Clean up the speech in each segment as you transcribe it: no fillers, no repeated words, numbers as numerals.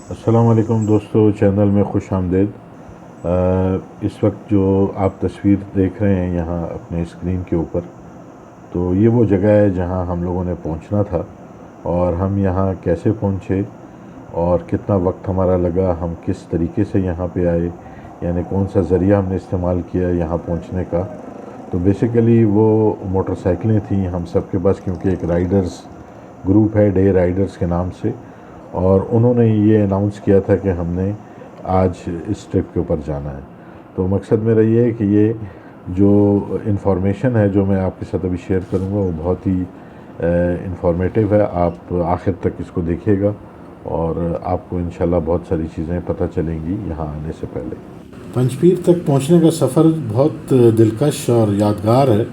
अस्सलाम वालेकुम दोस्तों, चैनल में खुश आमदीद। इस वक्त जो आप तस्वीर देख रहे हैं यहाँ अपने स्क्रीन के ऊपर, तो ये वो जगह है जहाँ हम लोगों ने पहुँचना था। और हम यहाँ कैसे पहुँचे और कितना वक्त हमारा लगा, हम किस तरीके से यहाँ पे आए, यानी कौन सा ज़रिया हमने इस्तेमाल किया यहाँ पहुँचने का। तो बेसिकली वो मोटरसाइकिलें थी हम सब के पास, क्योंकि एक राइडर्स ग्रुप है डे राइडर्स के नाम से, और उन्होंने ये अनाउंस किया था कि हमने आज इस ट्रिप के ऊपर जाना है। तो मकसद मेरा ये है कि ये जो इन्फॉर्मेशन है जो मैं आपके साथ अभी शेयर करूँगा वो बहुत ही इन्फॉर्मेटिव है। आप आखिर तक इसको देखिएगा और आपको इंशाल्लाह बहुत सारी चीज़ें पता चलेंगी यहाँ आने से पहले। पंचपीर तक पहुँचने का सफ़र बहुत दिलकश और यादगार है,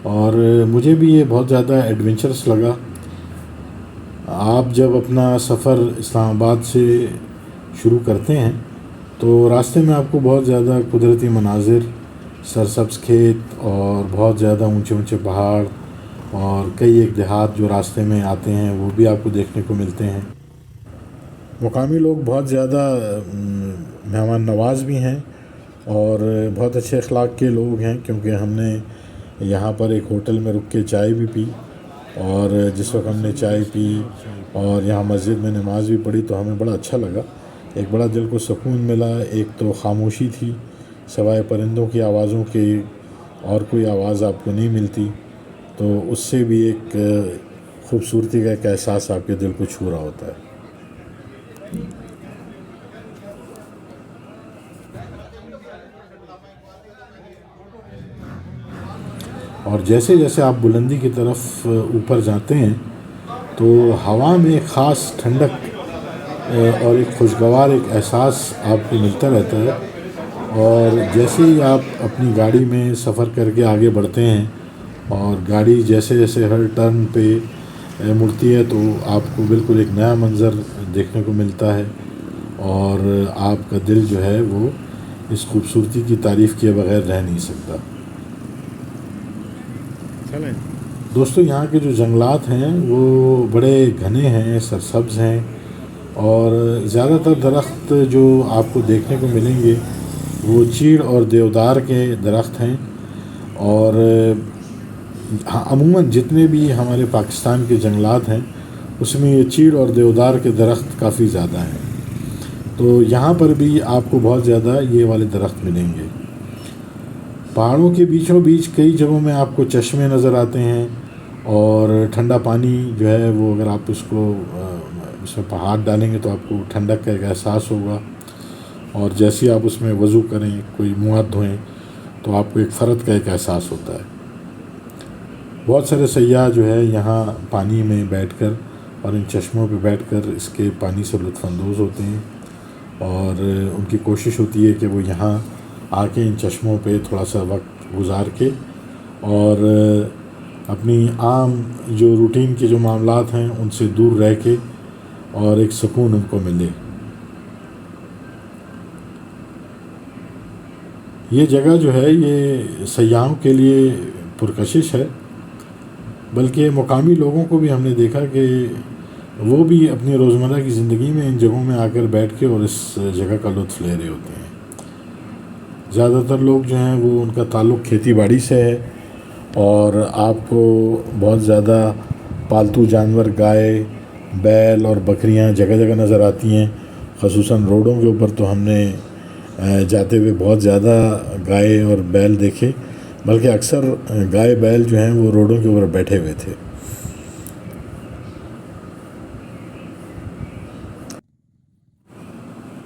और मुझे भी ये बहुत ज़्यादा एडवेंचरस लगा। आप जब अपना सफ़र इस्लामाबाद से शुरू करते हैं तो रास्ते में आपको बहुत ज़्यादा कुदरती मनाजिर, सरसब्ज़ खेत और बहुत ज़्यादा ऊंचे ऊंचे पहाड़ और कई एक देहात जो रास्ते में आते हैं वो भी आपको देखने को मिलते हैं। मुकामी लोग बहुत ज़्यादा मेहमान नवाज भी हैं और बहुत अच्छे अखलाक के लोग हैं, क्योंकि हमने यहाँ पर एक होटल में रुक के चाय भी पी, और जिस वक्त हमने चाय पी और यहाँ मस्जिद में नमाज़ भी पढ़ी तो हमें बड़ा अच्छा लगा। एक बड़ा दिल को सुकून मिला। एक तो खामोशी थी, सवाए परिंदों की आवाज़ों के और कोई आवाज़ आपको नहीं मिलती, तो उससे भी एक खूबसूरती का एक एहसास आपके दिल को छू रहा होता है। और जैसे जैसे आप बुलंदी की तरफ ऊपर जाते हैं तो हवा में ख़ास ठंडक और एक खुशगवार एक एहसास आपको मिलता रहता है। और जैसे ही आप अपनी गाड़ी में सफ़र करके आगे बढ़ते हैं और गाड़ी जैसे जैसे हर टर्न पे मुड़ती है तो आपको बिल्कुल एक नया मंज़र देखने को मिलता है, और आपका दिल जो है वो इस खूबसूरती की तारीफ़ किए बगैर रह नहीं सकता। दोस्तों, यहाँ के जो जंगलात हैं वो बड़े घने हैं, सरसब्ज़ हैं, और ज़्यादातर दरख्त जो आपको देखने को मिलेंगे वो चीड़ और देवदार के दरख्त हैं। और हाँ, अमूमन जितने भी हमारे पाकिस्तान के जंगलात हैं उसमें ये चीड़ और देवदार के दरख्त काफ़ी ज़्यादा हैं, तो यहाँ पर भी आपको बहुत ज़्यादा ये वाले दरख्त मिलेंगे। पहाड़ों के बीचों बीच कई जगहों में आपको चश्मे नज़र आते हैं, और ठंडा पानी जो है वो अगर आप उसमें हाथ डालेंगे तो आपको ठंडक का एक एहसास होगा, और जैसे ही आप उसमें वज़ू करें, कोई मुँह हाथ धोएं, तो आपको एक फ़र्द का एक एहसास होता है। बहुत सारे सयाह जो है यहाँ पानी में बैठकर और इन चश्मों पे बैठकर इसके पानी से लुत्फ़अंदोज़ होते हैं, और उनकी कोशिश होती है कि वो यहाँ आके इन चश्मों पे थोड़ा सा वक्त गुजार के और अपनी आम जो रूटीन के जो मामलात हैं उनसे दूर रह के और एक सुकून उनको मिले। ये जगह जो है ये सयाहों के लिए पुरकशिश है, बल्कि मुकामी लोगों को भी हमने देखा कि वो भी अपनी रोज़मर्रा की ज़िंदगी में इन जगहों में आकर बैठ के और इस जगह का लुत्फ़ ले रहे होते हैं। ज़्यादातर लोग जो हैं वो उनका ताल्लुक़ खेती बाड़ी से है, और आपको बहुत ज़्यादा पालतू जानवर गाय, बैल और बकरियां जगह जगह नज़र आती हैं। ख़ुसूसन रोडों के ऊपर तो हमने जाते हुए बहुत ज़्यादा गाय और बैल देखे, बल्कि अक्सर गाय बैल जो हैं वो रोडों के ऊपर बैठे हुए थे।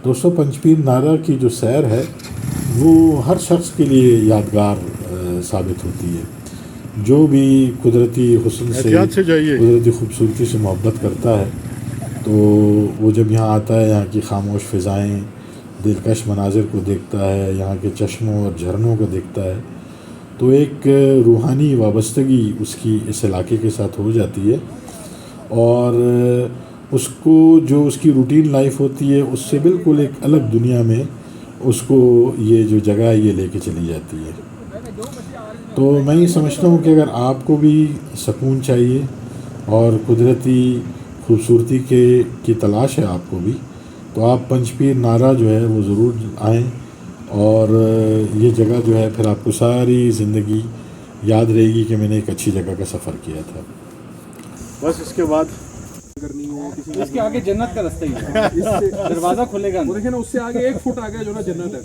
दोस्तों, पंचपीर नारा की जो सैर है वो हर शख्स के लिए यादगार साबित होती है। जो भी कुदरती हुस्न से कुदरती खूबसूरती से मोहब्बत करता है तो वो जब यहाँ आता है, यहाँ की खामोश फ़िज़ाएँ, दिलकश मनाजिर को देखता है, यहाँ के चश्मों और झरनों को देखता है, तो एक रूहानी वाबस्तगी उसकी इस इलाके के साथ हो जाती है, और उसको जो उसकी रूटीन लाइफ होती है उससे बिल्कुल एक अलग दुनिया में उसको ये जो जगह है ये लेके चली जाती है। तो मैं ये समझता हूँ कि अगर आपको भी सुकून चाहिए और कुदरती खूबसूरती की तलाश है आपको भी, तो आप पंचपीर नारा जो है वो ज़रूर आएँ और ये जगह जो है फिर आपको सारी ज़िंदगी याद रहेगी कि मैंने एक अच्छी जगह का सफ़र किया था। बस इसके बाद करनी हो किसी इसके आगे जन्नत का रास्ता ही है, इससे दरवाजा खुलेगा वो देखे ना, उससे आगे 1 फुट आ गया जो ना जन्नत है।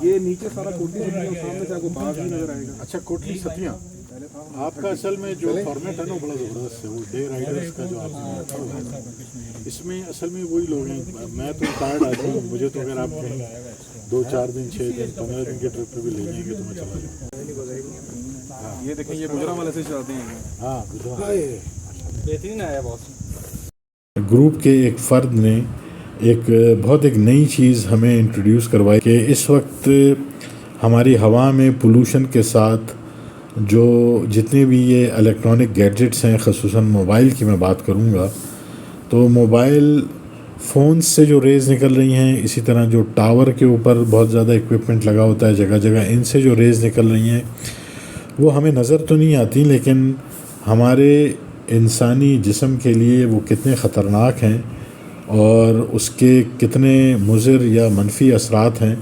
ये नीचे सारा कोठी है और सामने से आपको बाग भी नजर आएगा। अच्छा, कोटली सतिया आपका असल में जो फॉर्मेट है ना बड़ा ज़बरदस्त है, वो डे राइडर्स का जो आपने रखा हुआ है इसमें असल में वही लोग हैं। मैं तो टायर्ड आदमी हूँ, मुझे तो अगर आप 2-4 दिन 6 दिन 15 दिन के ट्रिप पे भी ले जाएंगे तो मैं चला जाऊँगा। ये देखें, ये गुजरा वाले से चलते हैं। हाँ, बेहतरीन आया बहुत। ग्रुप के एक फ़र्द ने एक नई चीज़ हमें इंट्रोड्यूस करवाई कि इस वक्त हमारी हवा में पोल्यूशन के साथ जो जितने भी ये इलेक्ट्रॉनिक गैजेट्स हैं, ख़ुसूसन मोबाइल की मैं बात करूँगा, तो मोबाइल फ़ोन से जो रेज़ निकल रही हैं, इसी तरह जो टावर के ऊपर बहुत ज़्यादा इक्विपमेंट लगा होता है जगह जगह, इनसे जो रेज़ निकल रही हैं वो हमें नज़र तो नहीं आती, लेकिन हमारे इंसानी जिस्म के लिए वो कितने ख़तरनाक हैं और उसके कितने मुज़र या मनफी असरात हैं।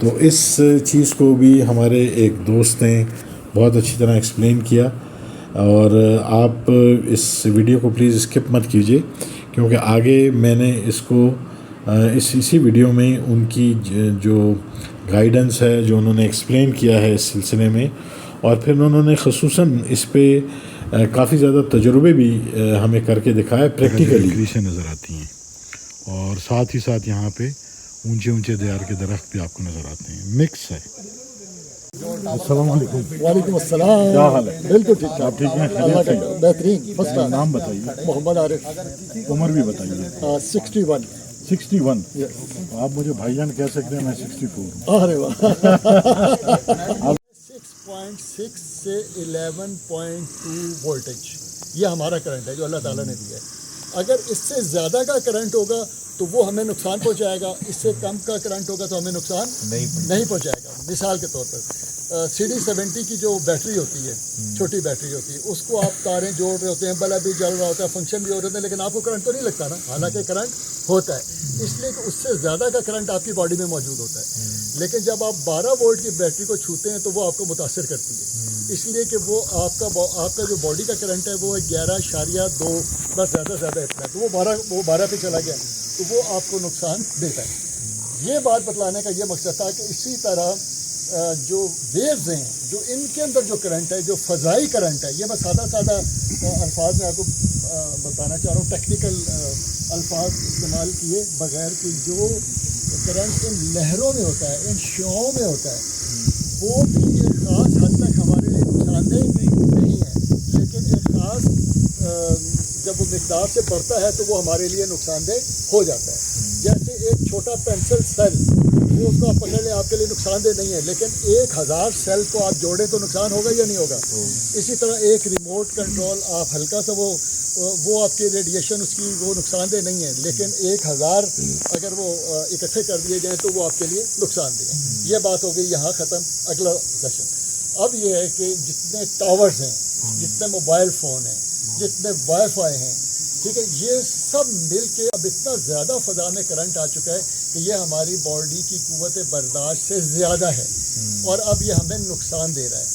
तो इस चीज़ को भी हमारे एक दोस्त ने बहुत अच्छी तरह एक्सप्लेन किया। और आप इस वीडियो को प्लीज़ स्किप मत कीजिए, क्योंकि आगे मैंने इसको इसी वीडियो में उनकी जो गाइडेंस है, जो उन्होंने एक्सप्लेन किया है इस सिलसिले में, और फिर उन्होंने ख़ुसूसन इस पे काफ़ी ज़्यादा तजुर्बे भी हमें करके दिखाया प्रैक्टिकली से नज़र आती हैं। और साथ ही साथ यहाँ पे ऊंचे ऊंचे देयार के दरख्त भी आपको नज़र आते हैं, मिक्स है। अस्सलाम वालेकुम। वालेकुम अस्सलाम। क्या हाल है? बिल्कुल ठीक ठाक। आप ठीक हैं? अल्लाह का बेहतरीन। First class. नाम बताइए। मोहम्मद आरिफ। उम्र भी बताइए। 61। 61। यस। आप मुझे भाईजान कह सकते हैं, मैं 64 हूँ। अरे वाह। 6.6 से 11.2 वोल्टेज ये हमारा करंट है जो अल्लाह ताला ने दिया है। अगर इससे ज़्यादा का करंट होगा तो वो हमें नुकसान पहुंचाएगा, इससे कम का करंट होगा तो हमें नुकसान नहीं पहुंचाएगा। मिसाल के तौर पर CD70 की जो बैटरी होती है, छोटी बैटरी होती है, उसको आप तारें जोड़ रहे होते हैं, बल्ब भी जल रहा होता है, फंक्शन भी हो रहे होते हैं, लेकिन आपको करंट तो नहीं लगता ना, हालांकि करंट होता है, इसलिए कि उससे ज़्यादा का करंट आपकी बॉडी में मौजूद होता है। लेकिन जब आप 12 वोल्ट की बैटरी को छूते हैं तो वो आपको मुतासर करती है, इसलिए कि वो आपका जो बॉडी का करंट है वो 11.2 बस ज़्यादा इतना है, तो वो 12 पे चला गया तो वो आपको नुकसान देता है। ये बात बतलाने का ये मकसद था कि इसी तरह जो वेव्स हैं, जो इनके अंदर जो करंट है, जो फ़ज़ाई करंट है, ये मैं सादा अल्फाज में आपको बताना चाह रहा हूँ, टेक्निकल अल्फाज इस्तेमाल किए बगैर कि जो करंट इन लहरों में होता है, इन शुआओं में होता है, वो भी एक ख़ास हद तक हमारे लिए नुकसानदेह नहीं है, लेकिन एक ख़ास जब वो मिकदार से बढ़ता है तो वो हमारे लिए नुकसानदेह हो जाता है। जैसे एक छोटा पेंसिल सेल, वो उसको आप पकड़ लें, आपके लिए नुकसानदेह नहीं है, लेकिन 1000 सेल को आप जोड़ें तो नुकसान होगा या नहीं होगा। इसी तरह एक रिमोट कंट्रोल आप हल्का सा वो आपकी रेडिएशन उसकी वो नुकसानदेह नहीं है, लेकिन 1000 अगर वो इकट्ठे कर दिए जाएँ तो वो आपके लिए नुकसानदेह है। ये बात हो गई यहाँ ख़त्म। अगला सेशन अब ये है कि जितने टावर्स हैं, जितने मोबाइल फ़ोन हैं, जितने वाईफाई हैं, ठीक है, ये सब मिल के अब इतना ज़्यादा फ़ज़ा में करंट आ चुका है कि ये हमारी बॉडी की क़ुव्वत बर्दाश्त से ज़्यादा है और अब ये हमें नुकसान दे रहा है।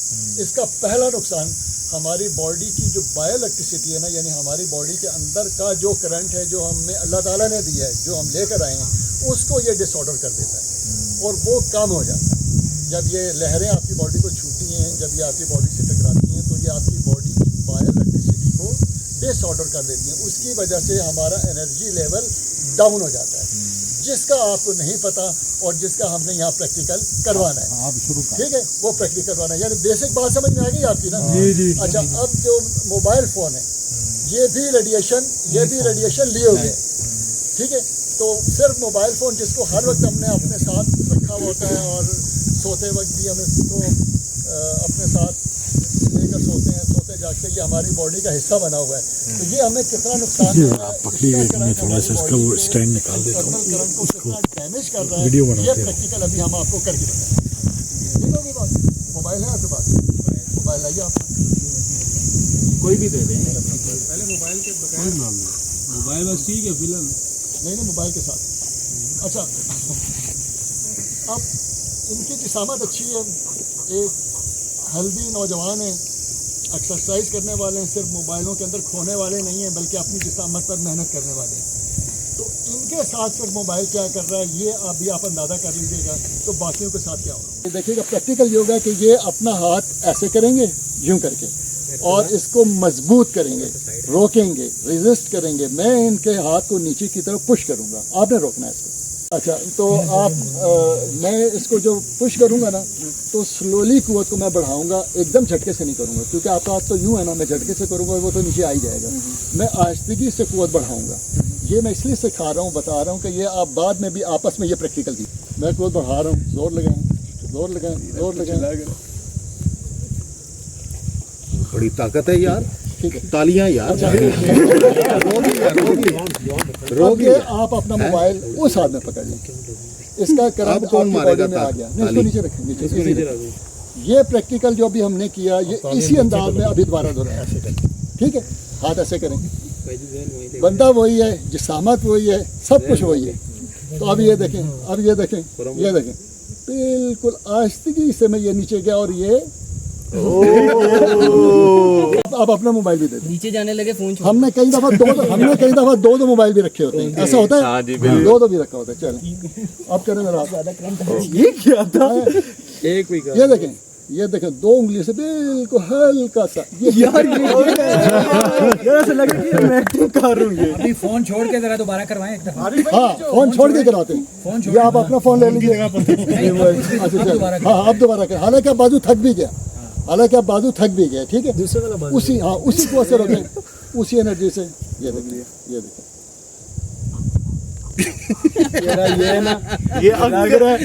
इसका पहला नुकसान हमारी बॉडी की जो बायो इलेक्ट्रिसिटी है ना, यानी हमारी बॉडी के अंदर का जो करंट है, जो हमें अल्लाह ताला ने दिया है, जो हम लेकर आए हैं, उसको ये डिसऑर्डर कर देता है और वो कम हो जाता है। जब ये लहरें आपकी बॉडी को छूती हैं, जब ये आपकी बॉडी से टकराती हैं, तो ये आपकी बॉडी की बायो इलेक्ट्रिसिटी को डिसऑर्डर कर देती हैं। उसकी वजह से हमारा एनर्जी लेवल डाउन हो जाता है, जिसका आपको नहीं पता और जिसका हमने यहाँ प्रैक्टिकल करवाना है। आप शुरू ठीक है, वो प्रैक्टिकल करवाना है, यानी बेसिक बात समझ में आ गई आपकी ना? जी। अच्छा, अब जो मोबाइल फ़ोन है ये भी रेडिएशन लिए हुए, ठीक है, तो सिर्फ मोबाइल फ़ोन जिसको हर वक्त हमने अपने साथ रखा हुआ होता है और सोते वक्त भी हम इसको अपने साथ लेकर सोते हैं, सोते जागते, ये हमारी बॉडी का हिस्सा बना हुआ है, तो ये हमें कितना नुकसान पकड़िए, मैं थोड़ा सा इसका वो स्टैंड निकाल देता हूँ, करंट को कितना डैमेज कर रहा है, वीडियो बनाते ये हैं। प्रैक्टिकल अभी हम आपको करके बताएंगे। ठीक होगी बात? मोबाइल है आपके पास? मोबाइल लाइए आप, कोई भी दे दें, पहले मोबाइल के बगैर मोबाइल बस ठीक है फिलहाल। नहीं मोबाइल के साथ। अच्छा, अब इनकी जिसामत अच्छी है, एक हेल्दी नौजवान है, एक्सरसाइज करने वाले हैं, सिर्फ मोबाइलों के अंदर खोने वाले नहीं हैं बल्कि अपनी जिसामत पर मेहनत करने वाले हैं। तो इनके साथ सिर्फ मोबाइल क्या कर रहा है ये अभी आप अंदाज़ा कर लीजिएगा, तो बाकियों के साथ क्या होगा। देखिएगा प्रैक्टिकल योगा कि ये अपना हाथ ऐसे करेंगे यूं करके और इसको मजबूत करेंगे, रोकेंगे, रेजिस्ट करेंगे। मैं इनके हाथ को नीचे की तरफ पुश करूंगा, आपने रोकना है इसको। अच्छा, तो आप मैं इसको जो पुश करूंगा ना तो स्लोली कुव्वत को मैं बढ़ाऊंगा, एकदम झटके से नहीं करूंगा क्योंकि आपका हाथ तो यूं है ना, मैं झटके से करूंगा वो तो नीचे आ ही जाएगा। मैं आहिस्तगी से कुव्वत बढ़ाऊंगा। ये मैं इसलिए सिखा रहा हूँ, बता रहा हूँ कि ये आप बाद में भी आपस में ये प्रैक्टिकल की। मैं कुव्वत बढ़ा रहा हूँ, जोर लगाएं, जोर लगाएं, जोर लगाएं। बड़ी ताकत है यार, ठीक है, तालियां यार। रोगिए आप अपना मोबाइल उस हाथ में पकड़ लें, इसका करंट अब कौन आपकी मारेगा बॉडी में आ गया। नहीं, इसको ताली? नीचे रखें, नीचे ये प्रैक्टिकल जो अभी हमने किया ये इसी अंदाज में अभी दोबारा दोहराया। ठीक है, हाथ ऐसे करें, बंदा वही है, जिसामत वही है, सब कुछ वही है। तो अब ये देखें, अब ये देखें, ये देखें, बिल्कुल आहिस्तगी से मैं ये नीचे गया और ये अब अपना मोबाइल भी दे दें। नीचे जाने लगे फोन छोड़। हमने कई दफा दो मोबाइल भी रखे होते हैं, ऐसा होता है। हाँ जी, दो भी रखा होता है। चलें अब करें मेरा ये क्या था, एक भी ये देखें, ये देखें, दो उंगली से बिल्कुल हल्का सा यार ऐसा लगा कि मैं एक्टिंग कर रहा हूं। ये अभी फोन छोड़ के जरा दोबारा करवाएं एक दफा। हाँ, फोन छोड़ के कराते हैं। ये आप अपना फोन ले लीजिए। अच्छा, हाँ, अब दोबारा करें। हालांकि आप बाजू थक भी गया, हालांकि आप बाजू थक भी गए। ठीक है, उसी हाँ उसी को असर रखें, उसी एनर्जी से। ये देखिए, ये देखिए, ये ना ये लग रहा है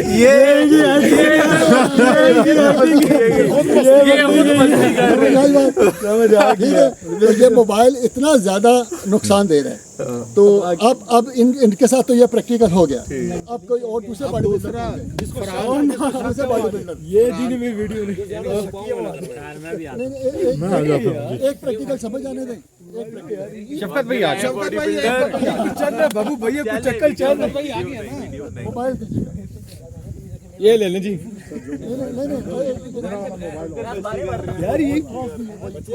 ये मोबाइल इतना ज्यादा नुकसान दे रहा है। तो अब इनके साथ तो ये प्रैक्टिकल हो गया। अब कोई और दूसरा बॉडी बिल्डर ये दिन में वीडियो एक प्रैक्टिकल समझ आने दें। शफकत भाई आ चल रहा बाबू भैया कुछ चक्कर चल रहा भाई आ गया ना। मोबाइल दीजिएगा, ये ले लें जी यार। ये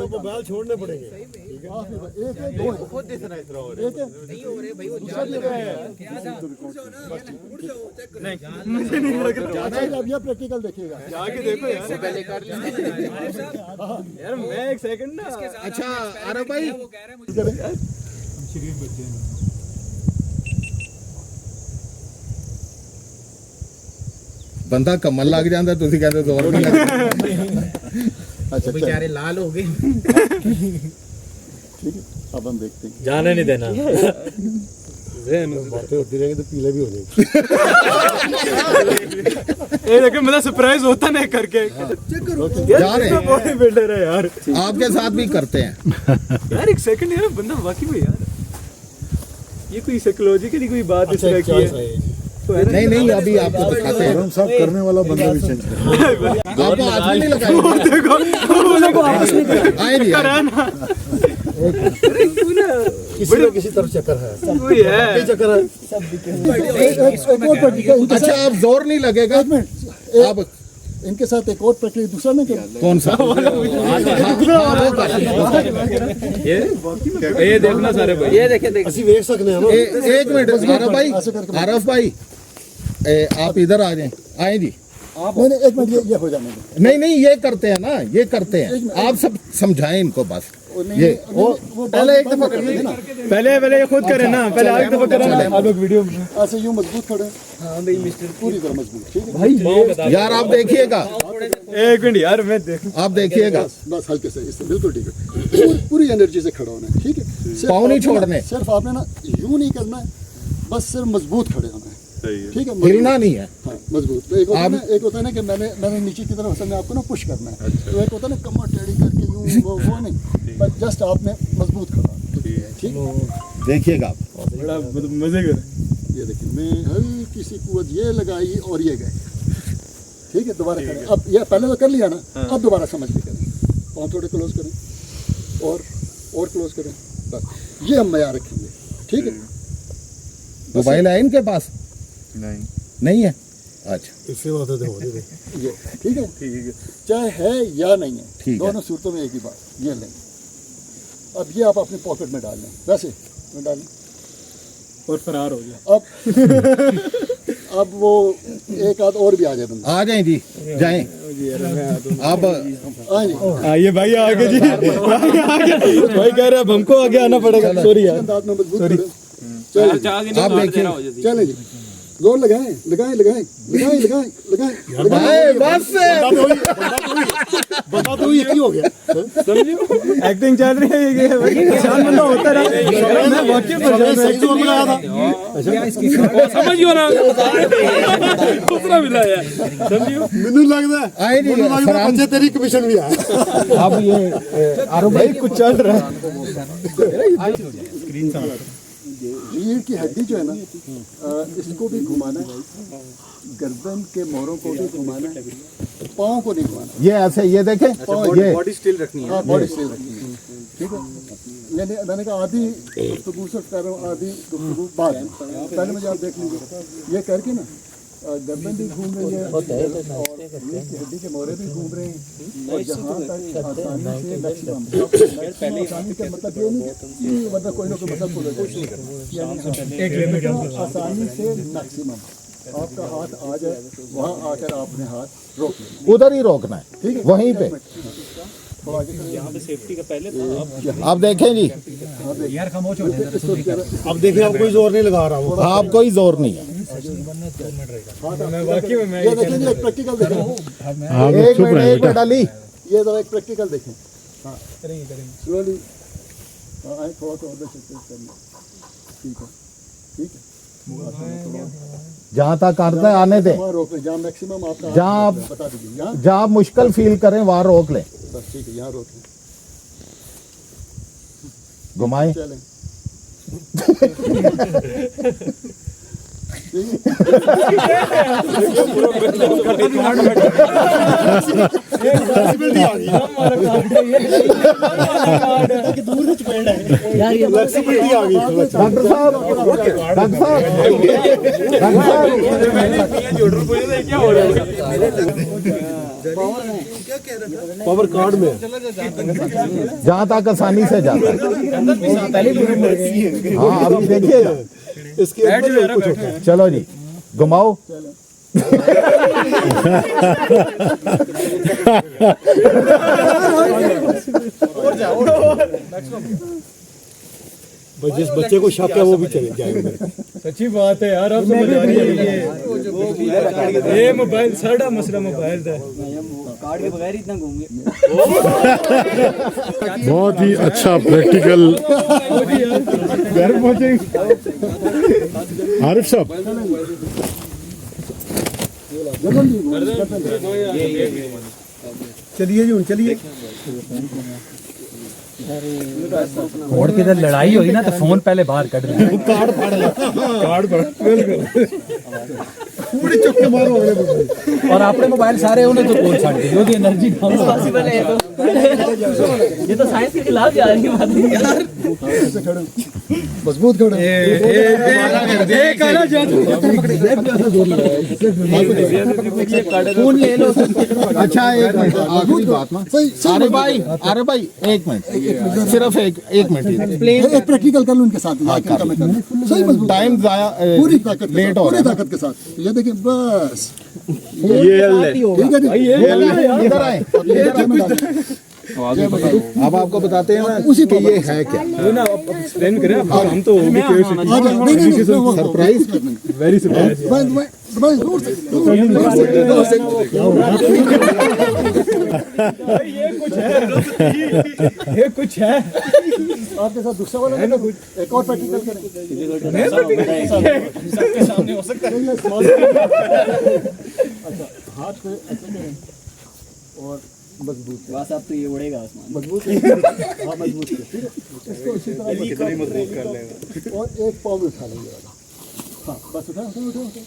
मोबाइल छोड़ने पड़ेंगे। अब यह प्रैक्टिकल देखिएगा, आगे देखो यार मैं एक सेकंड ना। अच्छा आरब भाई, बंदा कमल लग जाता, तुसी कहते जोर नहीं लगता। अच्छा बेचारे लाल हो गए। ठीक है, अब हम देखते हैं। जाने नहीं देना। बातें होती रहेंगी तो पीले भी हो जाएंगे। ये देखो मतलब सरप्राइज होता नहीं करके जा रहे हैं। बॉडी बिल्डर है यार। आपके साथ भी करते हैं यार एक सेकंड यार, बंदा वाकई में यार ये कोई साइकोलॉजिकली कोई बात इस तरह की है। नहीं नहीं, अभी आपको दिखाते हैं। हम सब करने वाला बंदा भी चेंज करें। आपको हाथ में नहीं लगाएंगे, आए नहीं आए। किसी न किसी तरफ चक्कर है, कोई है चक्कर है। एक और प्रैक्टिकल इनके अच्छा, आप जोर नहीं लगेगा। साथ- आप इनके साथ एक और प्रैक्टिकल दूसरा ना क्या कौन सा? ये देखना सारे भाई, ये देखे देख ਅਸੀਂ ਵੇਖ ਸਕਦੇ ਹਾਂ ਨਾ। एक मिनट आरफ भाई, आप इधर आ जाएं। आए जी। नहीं नहीं, एक मिनट, ये हो जाने दें। नहीं नहीं, ये करते हैं ना, ये करते हैं। आप सब समझाएं इनको बस। ये वो पहले एक दफा कर लेना। पहले ये खुद करे ना, पहले एक दफा करे ना। आप लोग वीडियो ऐसे यूं मजबूत खड़े। हाँ भाई मिस्टर, पूरी तरह मजबूत। ठीक है भाई यार आप देखिएगा, एक मिनट यार मैं देख। आप देखिएगा। बस हल्के से, इससे बिल्कुल ठीक है। पूरी एनर्जी से खड़ा होना है। ठीक है, सिर्फ पाँव नहीं आपने ना- छोड़ने। सिर्फ आपने ना यूं नहीं करना है, बस सिर्फ मजबूत खड़े होना है। ठीक है, मजबूत। हिलना नहीं है। हाँ, मजबूत। तो एक होता है ना कि मैंने नीचे की तरफ असल में आपको ना पुश करना है। तो एक होता है ना कमर टेढ़ी करके यूं, वो नहीं, बस जस्ट आपने मजबूत खड़ा। ठीक, देखिएगा आप। बड़ा मजे कर। ये देखिए, मैं हल्की सी कुव्वत ये लगाई और ये गए। ठीक है, दोबारा करें। अब ये पहले तो कर लिया ना, अब दोबारा समझ के करें। पाँव थोड़े क्लोज करें और क्लोज करें। बस ये हम मयार रखेंगे। ठीक है, मोबाइल है इनके पास? नहीं है। अच्छा इससे बात है ये ठीक है चाहे है या नहीं है, ठीक है। दोनों सूरतों में एक ही बात, ये लें। अब ये आप अपनी पॉकेट में डाल लें, वैसे में डाल लें और फरार हो गया। अब वो एक आध और भी आ जाए बंदा। आ जाए जी, जाएं आप। आइए भाई आगे जी, भाई कह रहे अब हमको आगे आना पड़ेगा। सॉरी यार, अंदाज में मजबूत करें। चलिए आप देखिए, चलें जी, जोर लगाएं लगाएं लगाएं लगाएं लगाएं लगाएं लगाएं। बस बंदा तो एक ही हो गया। एक्टिंग चल रही है ये भाई, परेशान बंदा होता रहा। मैं वाकई परेशान सही जोर लगाया था। समझियो ना दूसरा मिला है समझियो। मैनू लगता है आए नहीं मैनू लगता है बच्चे तेरी कमीशन भी है। अब ये आरो भाई कुछ चल रहा है। रीढ़ की हड्डी जो है ना, इसको भी घुमाना है, गर्दन के मोरों को भी घुमाना है, पाँव को नहीं घुमाना। ये ऐसे, ये देखें, ये बॉडी स्टिल रखनी है। हाँ बॉडी स्टिल रखनी है, ठीक है। मैंने कहा आधी गुफ्तगू से कर रहा हूँ, आधी गुफ्तगू बाद में। पहले मुझे आप देख लीजिए, ये करके ना गर्दन भी घूम रही है और रीढ़ की हड्डी के मोरे भी घूम रहे हैं, और जहाँ तक आसानी से मैक्सिमम आसानी का मतलब ये नहीं कि मतलब कोई ना कोई मतलब फुल आसानी से मैक्सिमम आपका हाथ आ जाए, वहाँ आकर आपने हाथ रोक लिया, उधर ही रोकना है, ठीक है वहीं पे। थोड़ा आगे करें। यहाँ पे सेफ्टी का पहले आप देखें जी, यार खामोश हो जाए। अब देखिए आप कोई जोर नहीं लगा रहा हूँ। आप कोई जोर नहीं है। वाकई में ये देखें, एक प्रैक्टिकल देखें, एक मिनट डाली। ये जरा एक प्रैक्टिकल देखें। हाँ स्लोली आए, थोड़ा सा उधर से करना, ठीक है ठीक है। जहाँ तक करते हैं आने दें, वहाँ रोक लें, जहाँ मैक्सिमम आपका जहाँ हाथ बता दीजिए, यहाँ जहाँ आप मुश्किल फील करें वहाँ रोक लें, बस ठीक है, यहाँ रोक लें, घुमाएं। चलें। फ्लेक्सिबिलिटी आ गई। डॉक्टर साहब, डॉक्टर साहब, क्या हो रहा है? पावर कार्ड में जहाँ तक आसानी से जाता है। हाँ अभी देखिएगा, इसके अंदर कुछ होता है। चलो जी घुमाओ। जिस बच्चे को शक है वो भी चले जाएंगे। सच्ची बात है यार, आप समझ आ रही है ये मोबाइल सारा मसला मोबाइल का है। कार्ड के बगैर इतना घूम गए। बहुत ही अच्छा प्रैक्टिकल। घर पहुंचे आरिफ साहब, चलिए जी चलिए। और किधर लड़ाई हुई ना तो फोन पहले बाहर कट रहे कार्ड फाड़ पूरे चक्के मारो अगले बंदे। और अपने मोबाइल सारे उन्हें तो बोल छाड़ दी ओदी एनर्जी कम ये तो साइंस के खिलाफ जा रही है बात यार। ऐसे खड़े मजबूत खड़े। एक आना जादू फोन ले लो। अच्छा एक मिनट, आखिरी बात ना। अरे भाई एक मिनट, सिर्फ एक मिनट। एक प्रैक्टिकल कर लो उनके साथ। सही मजबूत टाइम जाया, पूरी ताकत लेट हो पूरी रहा है। ताकत के साथ। ये देखिए बस ये ठीक है जी। इधर आए। अब आपको बताते हैं ना उसी कि ये है क्या। वो ना एक्सप्लेन करें आप, हम तो होगी सरप्राइज। Very surprise. ये कुछ है आपके साथ दूसरा वाला है ना कुछ। एक और प्रैक्टिकल करें। सबके सामने हो सकता है। अच्छा हाथ को ऐसे करें और मजबूत बस अब तो ये उड़ेगा आसमान। मजबूत हाँ मजबूत इसको इसी तरह मजबूत कर लेगा और एक पाँव में उठा लेंगे। हाँ बस उठा उठा उठा उठा।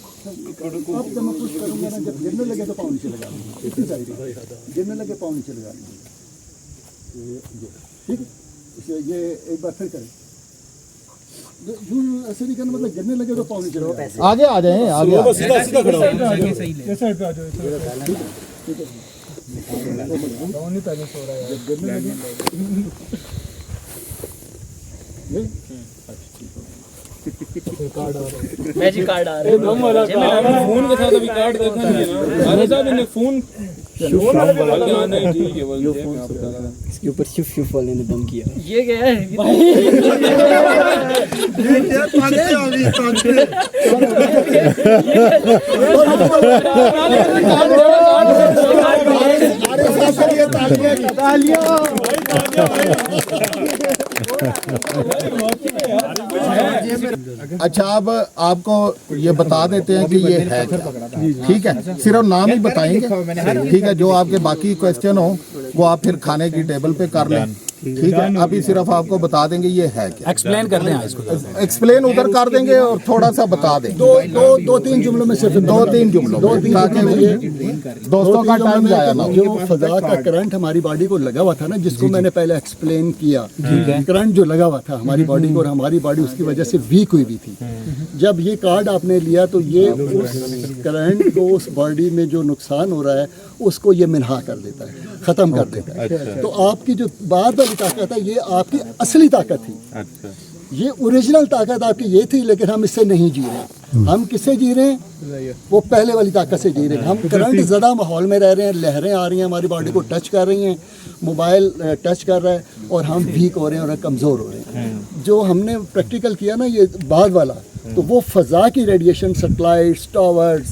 अब जब मैं पुश करूँगा ना, जब गिरने लगे तो पाँव नीचे लगा लेंगे। इसी साइड गिरने लगे पाँव नीचे लगा लेंगे। ठीक है, इसे ये एक बार फिर करें। ऐसे नहीं करना, मतलब गिरने लगे तो पाँव नीचे लगे। आगे आ जाए, आगे आ जाएं। मैजिक कार्ड आ रहा है दम वाला फोन के साथ अभी कार्ड देखा नहीं है ना अरे साहब इन्हें फोन नहीं ठीक है बोल इसके ऊपर शिफ शिफ वाले ने बम किया। ये क्या है अच्छा, अब आपको ये बता देते हैं कि ये है क्या, ठीक है? सिर्फ नाम ही बताएंगे, ठीक है? जो आपके बाकी क्वेश्चन हो वो आप फिर खाने की टेबल पे कर लें, ठीक है? अभी सिर्फ आपको बता देंगे ये है क्या। एक्सप्लेन कर दें इसको, एक्सप्लेन उधर कर देंगे और थोड़ा सा बता दें, दो तीन जुमलों में सिर्फ 2-3 जुमलों में, ताकि ये दोस्तों का टाइम जाया ना हो। जो फजा का करंट हमारी बॉडी को लगा हुआ था ना, जिसको मैंने पहले एक्सप्लेन किया, करंट जो लगा हुआ था हमारी बॉडी को, और हमारी बॉडी उसकी वजह से वीक हुई भी थी। जब ये कार्ड आपने लिया तो ये उस करंट को, उस बॉडी में जो नुकसान हो रहा है उसको ये मिन्हा कर देता है, ख़त्म कर देता है। तो आपकी जो बाद वाली ताकत है ये आपकी असली ताकत थी, ये ओरिजिनल ताकत आपकी ये थी, लेकिन हम इससे नहीं जी रहे। हम किससे जी रहे हैं? वो पहले वाली ताकत से जी रहे हैं। हम करंट ज़्यादा माहौल में रह रहे हैं, लहरें आ रही हैं, हमारी बॉडी को टच कर रही हैं, मोबाइल टच कर रहा है और हम वीक हो रहे हैं और कमज़ोर हो रहे हैं। जो हमने प्रैक्टिकल किया ना ये बाद वाला, तो वो फ़ज़ा की रेडिएशन, सैटेलाइट्स, टावर्स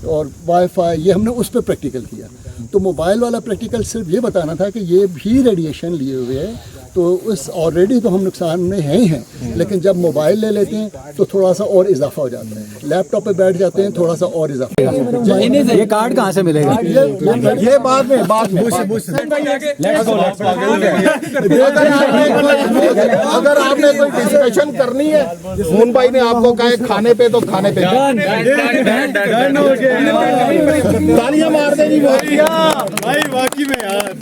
और वाईफाई, ये हमने उस पर प्रैक्टिकल किया। तो मोबाइल वाला प्रैक्टिकल सिर्फ ये बताना था कि ये भी रेडिएशन लिए हुए है, तो उस ऑलरेडी तो हम नुकसान में हैं ही हैं, लेकिन जब मोबाइल ले लेते हैं तो थोड़ा सा और इजाफा हो जाता है, लैपटॉप पे बैठ जाते हैं थोड़ा सा और इजाफा। ये कार्ड कहाँ से मिलेगा? ये बाद में अगर आपने कोई डिस्कशन करनी है, खून भाई ने आपको कहा है खाने पे, तो खाने पे तालियां मार देनी भाई, वाकई में यार।